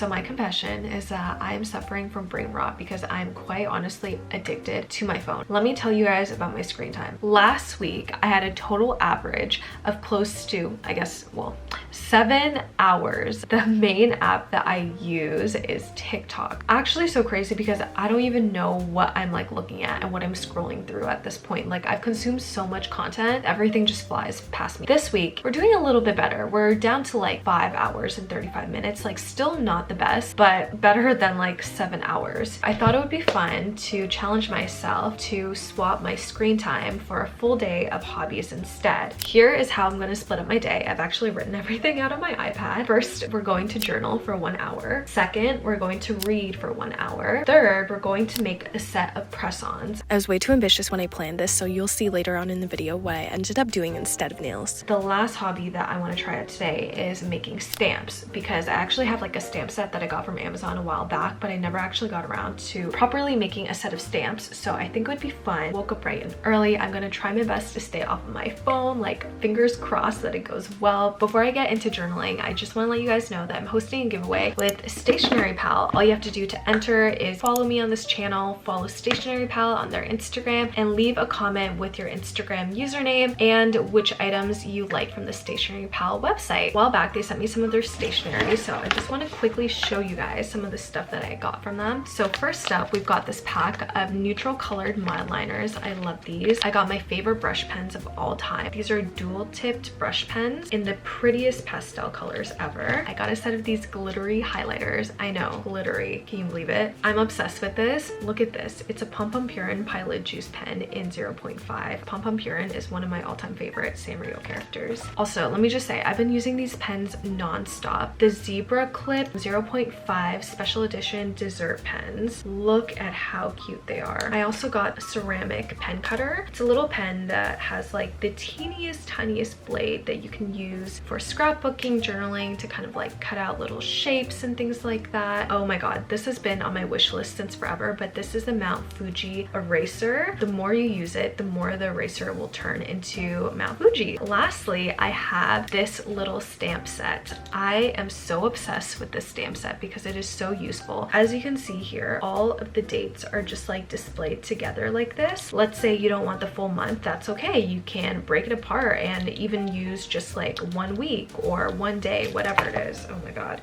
So my confession is that I am suffering from brain rot because I'm quite honestly addicted to my phone. Let me tell you guys about my screen time. Last week, I had a total average of close to, I guess, well, 7 hours. The main app that I use is TikTok. Actually so crazy because I don't even know what I'm like looking at and what I'm scrolling through at this point. Like I've consumed so much content, everything just flies past me. This week, we're doing a little bit better. We're down to like 5 hours and 35 minutes. Like still not the best, but better than like 7 hours. I thought it would be fun to challenge myself to swap my screen time for a full day of hobbies instead. Here is how I'm going to split up my day. I've actually written everything out on my iPad. First, we're going to journal for 1 hour. Second, we're going to read for 1 hour. Third, we're going to make a set of press-ons. I was way too ambitious when I planned this, so you'll see later on in the video what I ended up doing instead of nails. The last hobby that I want to try out today is making stamps, because I actually have like a stamp set that I got from Amazon a while back, but I never actually got around to properly making a set of stamps, so I think it would be fun. Woke up bright and early. I'm going to try my best to stay off of my phone, like fingers crossed that it goes well. Before I get into journaling, I just want to let you guys know that I'm hosting a giveaway with Stationery Pal. All you have to do to enter is follow me on this channel, follow Stationery Pal on their Instagram, and leave a comment with your Instagram username and which items you like from the Stationery Pal website. A while back, they sent me some of their stationery, so I just want to quickly show you guys some of the stuff that I got from them. So first up, we've got this pack of neutral colored mild liners. I love these. I got my favorite brush pens of all time. These are dual tipped brush pens in the prettiest pastel colors ever. I got a set of these glittery highlighters. I know, glittery. Can you believe it? I'm obsessed with this. Look at this. It's a Pom Pom Purin Pilot Juice pen in 0.5. Pom Pom Purin is one of my all-time favorite Sanrio characters. Also, let me just say, I've been using these pens non-stop. The Zebra Clip 0.5 special edition dessert pens. Look at how cute they are. I also got a ceramic pen cutter. It's a little pen that has like the teeniest, tiniest blade that you can use for scrapbooking, journaling, to kind of like cut out little shapes and things like that. Oh my god, this has been on my wish list since forever, but this is the Mount Fuji eraser. The more you use it, the more the eraser will turn into Mount Fuji. Lastly, I have this little stamp set. I am so obsessed with this stamp set because it is so useful. As you can see here, all of the dates are just like displayed together like this. Let's say you don't want the full month, that's okay. You can break it apart and even use just like 1 week or 1 day, whatever it is. Oh my god.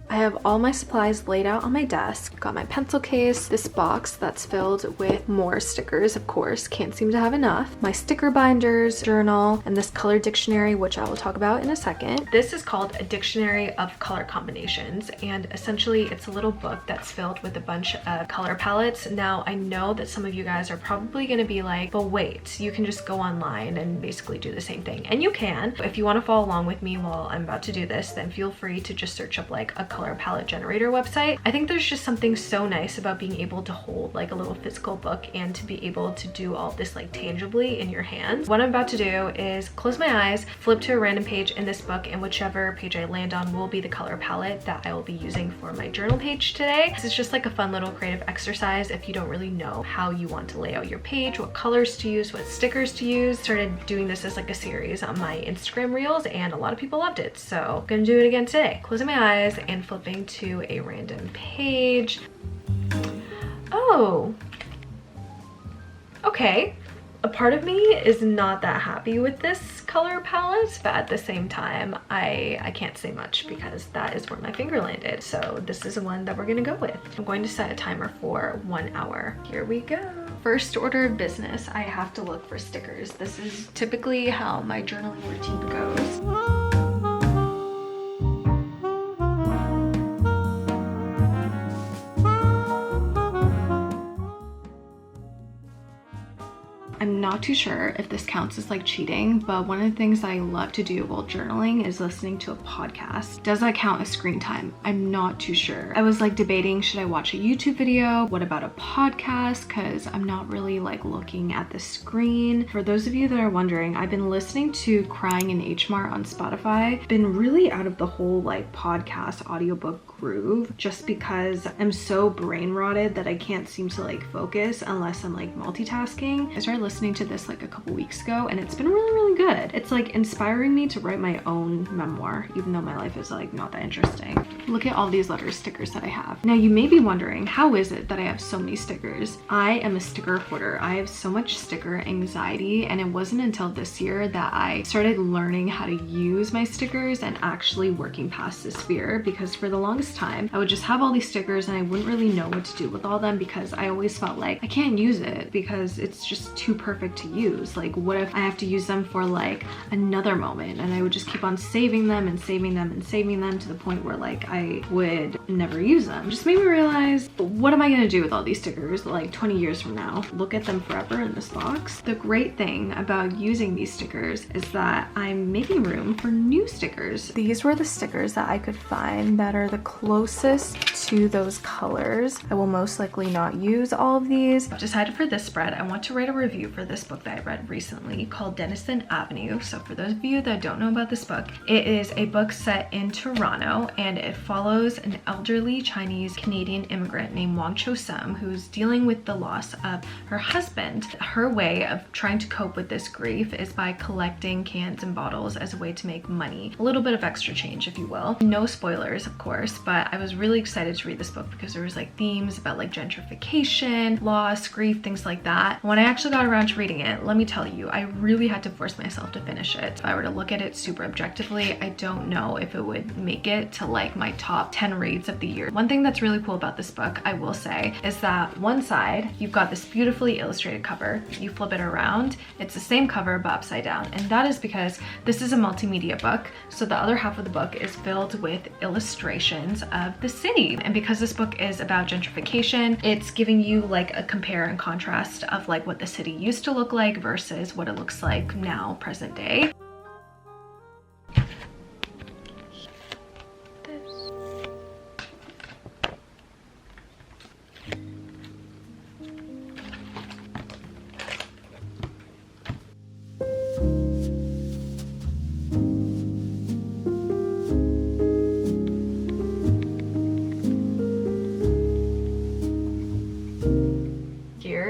I have all my supplies laid out on my desk. Got my pencil case, this box that's filled with more stickers, of course, can't seem to have enough, my sticker binders, journal, and this color dictionary, which I will talk about in a second. This is called a dictionary of color combinations, and essentially it's a little book that's filled with a bunch of color palettes. Now, I know that some of you guys are probably going to be like, but wait, you can just go online and basically do the same thing. And you can. If you want to follow along with me while I'm about to do this, then feel free to just search up like a color palette generator website. I think there's just something so nice about being able to hold like a little physical book and to be able to do all this like tangibly in your hands. What I'm about to do is close my eyes, flip to a random page in this book, and whichever page I land on will be the color palette that I will be using for my journal page today. This is just like a fun little creative exercise if you don't really know how you want to lay out your page, what colors to use, what stickers to use. Started doing this as like a series on my Instagram reels and a lot of people loved it, so I'm gonna do it again today. Closing my eyes and flipping to a random page. Oh, okay. A part of me is not that happy with this color palette, but at the same time, I can't say much because that is where my finger landed. So this is the one that we're gonna go with. I'm going to set a timer for 1 hour. Here we go. First order of business, I have to look for stickers. This is typically how my journaling routine goes. I'm not too sure if this counts as like cheating, but one of the things I love to do while journaling is listening to a podcast. Does that count as screen time? I'm not too sure. I was like debating, should I watch a YouTube video? What about a podcast? Because I'm not really like looking at the screen. For those of you that are wondering, I've been listening to Crying in H Mart on Spotify. Been really out of the whole like podcast audiobook groove just because I'm so brain rotted that I can't seem to like focus unless I'm like multitasking. I started listening to this like a couple weeks ago and it's been really good. It's like inspiring me to write my own memoir, even though my life is like not that interesting. Look at all these letter stickers that I have. Now you may be wondering, how is it that I have so many stickers? I am a sticker hoarder. I have so much sticker anxiety, and it wasn't until this year that I started learning how to use my stickers and actually working past this fear, because for the longest time I would just have all these stickers and I wouldn't really know what to do with all them because I always felt like I can't use it because it's just too perfect to use. Like, what if I have to use them for like another moment? And I would just keep on saving them and saving them and saving them to the point where like I would never use them. It just made me realize, what am I gonna do with all these stickers like 20 years from now? Look at them forever in this box. The great thing about using these stickers is that I'm making room for new stickers. These were the stickers that I could find that are the closest to those colors. I will most likely not use all of these. I've decided for this spread, I want to write a review for this book that I read recently called Denison Avenue. So for those of you that don't know about this book, it is a book set in Toronto and it follows an elderly Chinese Canadian immigrant named Wang Cho-sum who's dealing with the loss of her husband. Her way of trying to cope with this grief is by collecting cans and bottles as a way to make money. A little bit of extra change, if you will. No spoilers, of course, but I was really excited to read this book because there was like themes about like gentrification, loss, grief, things like that. When I actually got around to reading it, let me tell you, I really had to force myself to finish it. If I were to look at it super objectively, I don't know if it would make it to like my top 10 reads of the year. One thing that's really cool about this book, I will say, is that one side, you've got this beautifully illustrated cover. You flip it around, it's the same cover but upside down. And that is because this is a multimedia book. So the other half of the book is filled with illustrations of the city. And because this book is about gentrification, it's giving you like a compare and contrast of like what the city used to look like versus what it looks like now, present day.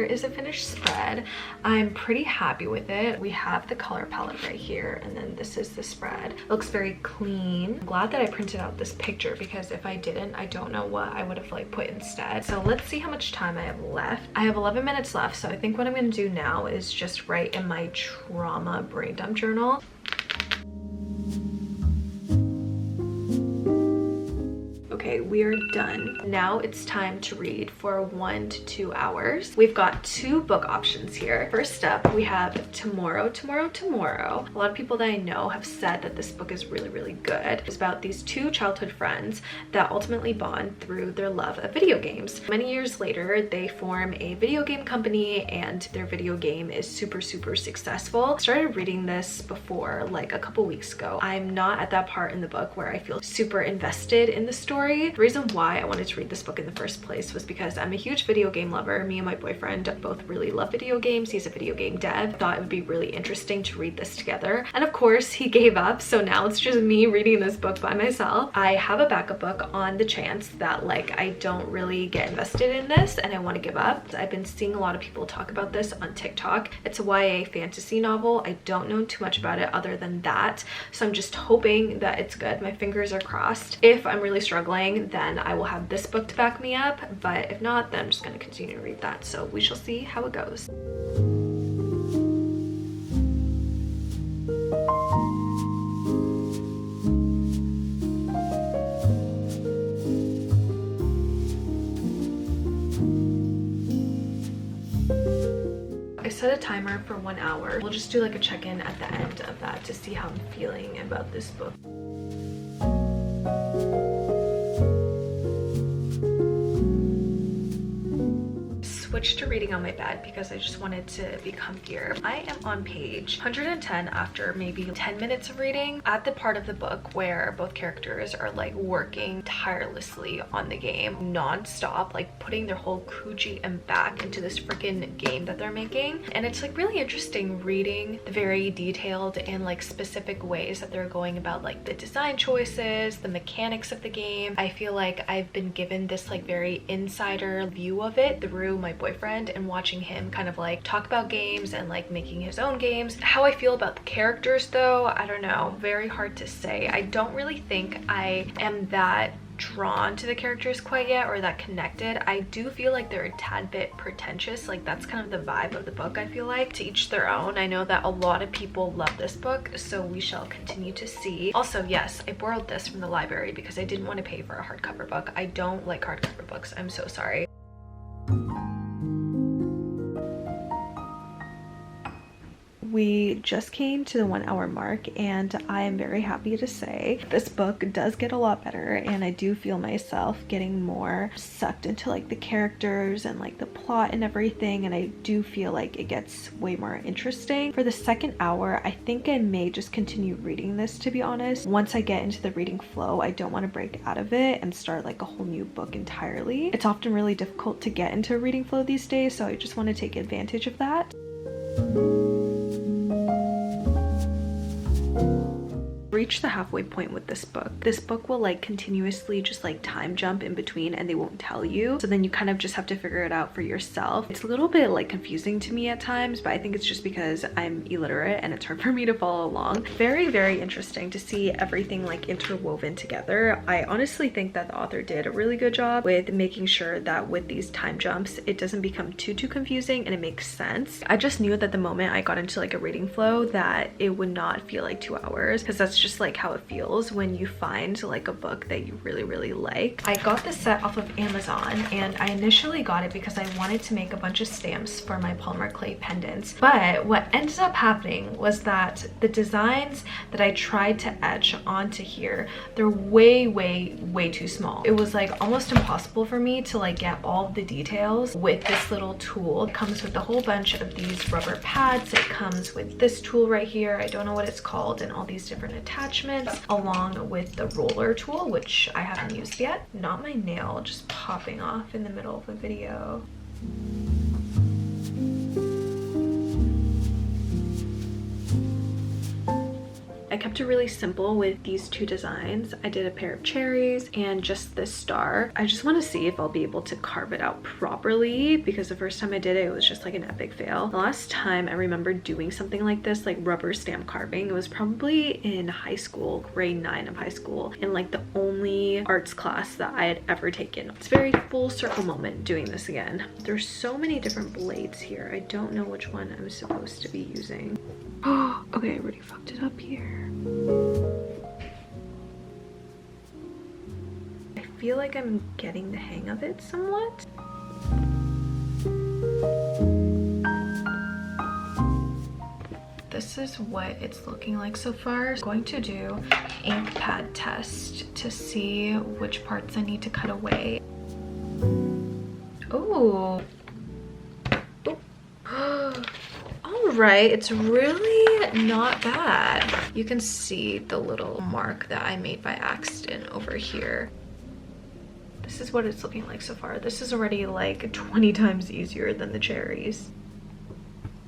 Is a finished spread. I'm pretty happy with it. We have the color palette right here, and then this is the spread. It looks very clean. I'm glad that I printed out this picture because if I didn't, I don't know what I would have like put instead. So let's see how much time I have left. I have 11 minutes left, so I think what I'm gonna do now is just write in my trauma brain dump journal. Okay, we are done. Now it's time to read for 1 to 2 hours. We've got 2 book options here. First up, we have Tomorrow, Tomorrow, Tomorrow. A lot of people that I know have said that this book is really good. It's about these 2 childhood friends that ultimately bond through their love of video games. Many years later, they form a video game company and their video game is super successful. I started reading this before, like a couple weeks ago. I'm not at that part in the book where I feel super invested in the story. The reason why I wanted to read this book in the first place was because I'm a huge video game lover. Me and my boyfriend both really love video games. He's a video game dev. Thought it would be really interesting to read this together. And of course he gave up. So now it's just me reading this book by myself. I have a backup book on the chance that like I don't really get invested in this and I want to give up. I've been seeing a lot of people talk about this on TikTok. It's a YA fantasy novel. I don't know too much about it other than that. So I'm just hoping that it's good. My fingers are crossed. If I'm really struggling, then I will have this book to back me up, but if not, then I'm just going to continue to read that. So we shall see how it goes. I set a timer for 1 hour. We'll just do like a check-in at the end of that to see how I'm feeling about this book. switched to reading on my bed because I just wanted to be comfier. I am on page 110 after maybe 10 minutes of reading, at the part of the book where both characters are like working tirelessly on the game non-stop, like putting their whole coochie and back into this freaking game that they're making. And it's like really interesting reading the very detailed and like specific ways that they're going about like the design choices, the mechanics of the game. I feel like I've been given this like very insider view of it through my boyfriend and watching him kind of like talk about games and like making his own games. How I feel about the characters though, I don't know, very hard to say. I don't really think I am that drawn to the characters quite yet, or that connected. I do feel like they're a tad bit pretentious, like that's kind of the vibe of the book. I feel like, to each their own. I know that a lot of people love this book, so we shall continue to see. Also, yes, I borrowed this from the library because I didn't want to pay for a hardcover book. I don't like hardcover books, I'm so sorry. We just came to the 1 hour mark and I am very happy to say this book does get a lot better, and I do feel myself getting more sucked into like the characters and like the plot and everything, and I do feel like it gets way more interesting. For the second hour, I think I may just continue reading this, to be honest. Once I get into the reading flow, I don't want to break out of it and start like a whole new book entirely. It's often really difficult to get into a reading flow these days, so I just want to take advantage of that. Reach the halfway point with this book. This book will like continuously just like time jump in between and they won't tell you, so then you kind of just have to figure it out for yourself. It's a little bit like confusing to me at times, but I think it's just because I'm illiterate and it's hard for me to follow along. Very, very interesting to see everything like interwoven together. I honestly think that the author did a really good job with making sure that with these time jumps it doesn't become too confusing and it makes sense. I just knew that the moment I got into like a reading flow that it would not feel like 2 hours, because that's just like how it feels when you find like a book that you really like. I got this set off of Amazon, and I initially got it because I wanted to make a bunch of stamps for my polymer clay pendants, but what ended up happening was that the designs that I tried to etch onto here, they're way too small. It was like almost impossible for me to like get all of the details with this little tool. It comes with a whole bunch of these rubber pads. It comes with this tool right here, I don't know what it's called, and all these different attachments, along with the roller tool, which I haven't used yet. Not my nail just popping off in the middle of a video. I kept it really simple with these two designs. I did a pair of cherries and just this star. I just want to see if I'll be able to carve it out properly, because the first time I did it, it was just like an epic fail. The last time I remember doing something like this, like rubber stamp carving, it was probably in high school, grade 9 of high school, in like the only arts class that I had ever taken. It's a very full circle moment doing this again. There's so many different blades here. I don't know which one I'm supposed to be using. Oh, okay, I already fucked it up here. I feel like I'm getting the hang of it somewhat. This is what it's looking like so far. I'm going to do ink pad test to see which parts I need to cut away. Oh. Right, it's really not bad. You can see the little mark that I made by accident over here. This is what it's looking like so far. This is already like 20 times easier than the cherries.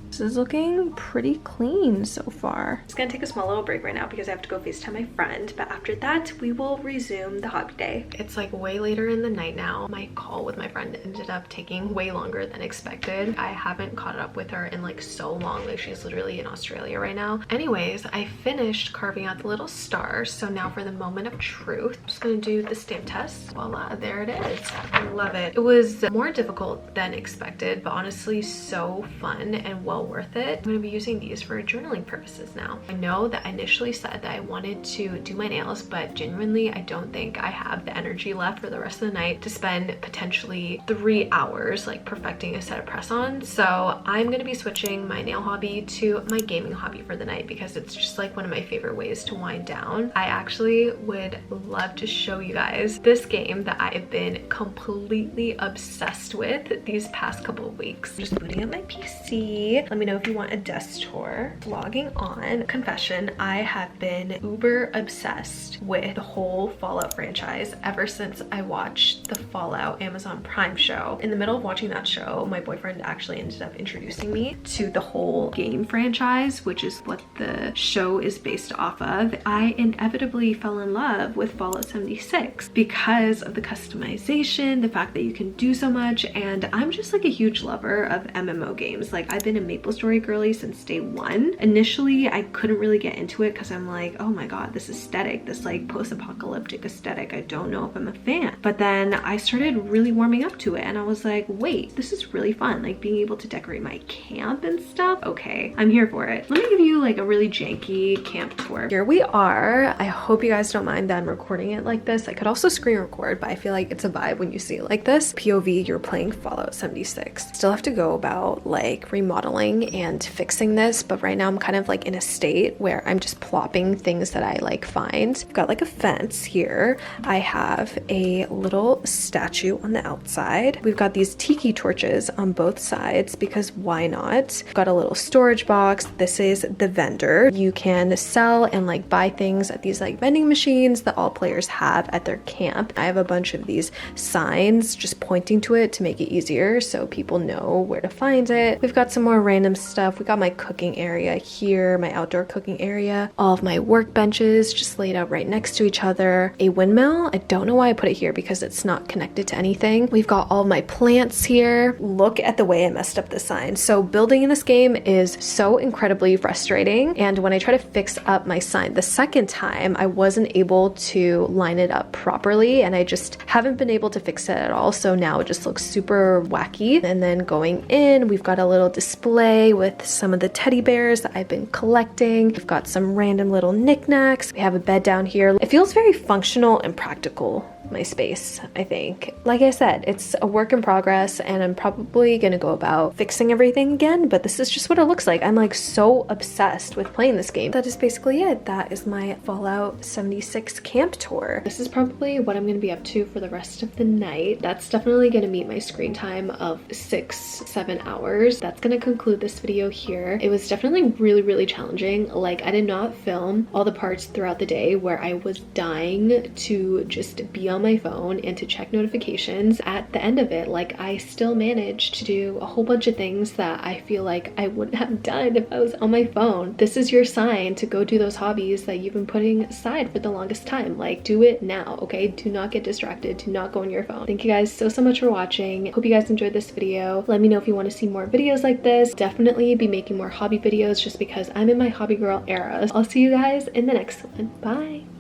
This is looking pretty clean so far. It's gonna take a small little break right now because I have to go FaceTime my friend, but after that we will resume the hobby day. It's like way later in the night now. My call with my friend ended up taking way longer than expected. I haven't caught up with her in like so long, like she's literally in Australia right now. Anyways, I finished carving out the little star, so now for the moment of truth, I'm just gonna do the stamp test. Voila, there it is. I love it. It was more difficult than expected, but honestly so fun and well worth it. I'm gonna be using these for journaling purposes now. I know that I initially said that I wanted to do my nails, but genuinely I don't think I have the energy left for the rest of the night to spend potentially 3 hours like perfecting a set of press-ons. So I'm gonna be switching my nail hobby to my gaming hobby for the night because it's just like one of my favorite ways to wind down. I actually would love to show you guys this game that I've been completely obsessed with these past couple of weeks. Just booting up my PC. Let me know if you want a desk tour. Logging on. Confession, I have been uber obsessed with the whole Fallout franchise ever since I watched the Fallout Amazon Prime show. In the middle of watching that show, my boyfriend actually ended up introducing me to the whole game franchise, which is what the show is based off of. I inevitably fell in love with Fallout 76 because of the customization, the fact that you can do so much, and I'm just like a huge lover of MMO games. Like, I've been a MapleStory girly since day one. Initially, I couldn't really get into it because I'm like, oh my god, this aesthetic, this like post-apocalyptic aesthetic, I don't know if I'm a fan. But then I started really warming up to it and I was like, wait, this is really fun. Like being able to decorate my camp and stuff. Okay, I'm here for it. Let me give you like a really janky camp tour. Here we are. I hope you guys don't mind that I'm recording it like this. I could also screen record, but I feel like it's a vibe when you see it like this. POV, you're playing Fallout 76. Still have to go about like remodeling and fixing this, but right now I'm kind of like in a state where I'm just plopping things that I like find. I've got like a fence here. I have a little statue on the outside. We've got these tiki torches on both sides because why not? I've got a little storage box. This is the vendor. You can sell and like buy things at these like vending machines that all players have at their camp. I have a bunch of these signs just pointing to it to make it easier so people know where to find it. We've got some more random stuff. We got my cooking area here, my outdoor cooking area, all of my workbenches just laid out right next to each other. A windmill. I don't know why I put it here because it's not connected to anything. We've got all my plants here. Look at the way I messed up the sign. So building in this game is so incredibly frustrating. And when I try to fix up my sign the second time, I wasn't able to line it up properly and I just haven't been able to fix it at all. So now it just looks super wacky. And then going in, we've got a little display with some of the teddy bears that I've been collecting. We've got some random little knickknacks. We have a bed down here. It feels very functional and practical, my space, I think. Like I said, it's a work in progress and I'm probably gonna go about fixing everything again, but this is just what it looks like. I'm like so obsessed with playing this game. That is basically it. That is my Fallout 76 camp tour. This is probably what I'm gonna be up to for the rest of the night. That's definitely gonna meet my screen time of 6-7 hours. That's gonna conclude this video here. It was definitely really challenging. Like, I did not film all the parts throughout the day where I was dying to just be on my phone and to check notifications. At the end of it, like, I still managed to do a whole bunch of things that I feel like I wouldn't have done if I was on my phone. This is your sign to go do those hobbies that you've been putting aside for the longest time. Like, do it now, okay? Do not get distracted. Do not go on your phone. Thank you guys so much for watching. Hope you guys enjoyed this video. Let me know if you want to see more videos like this. Definitely be making more hobby videos just because I'm in my hobby girl era. I'll see you guys in the next one. Bye.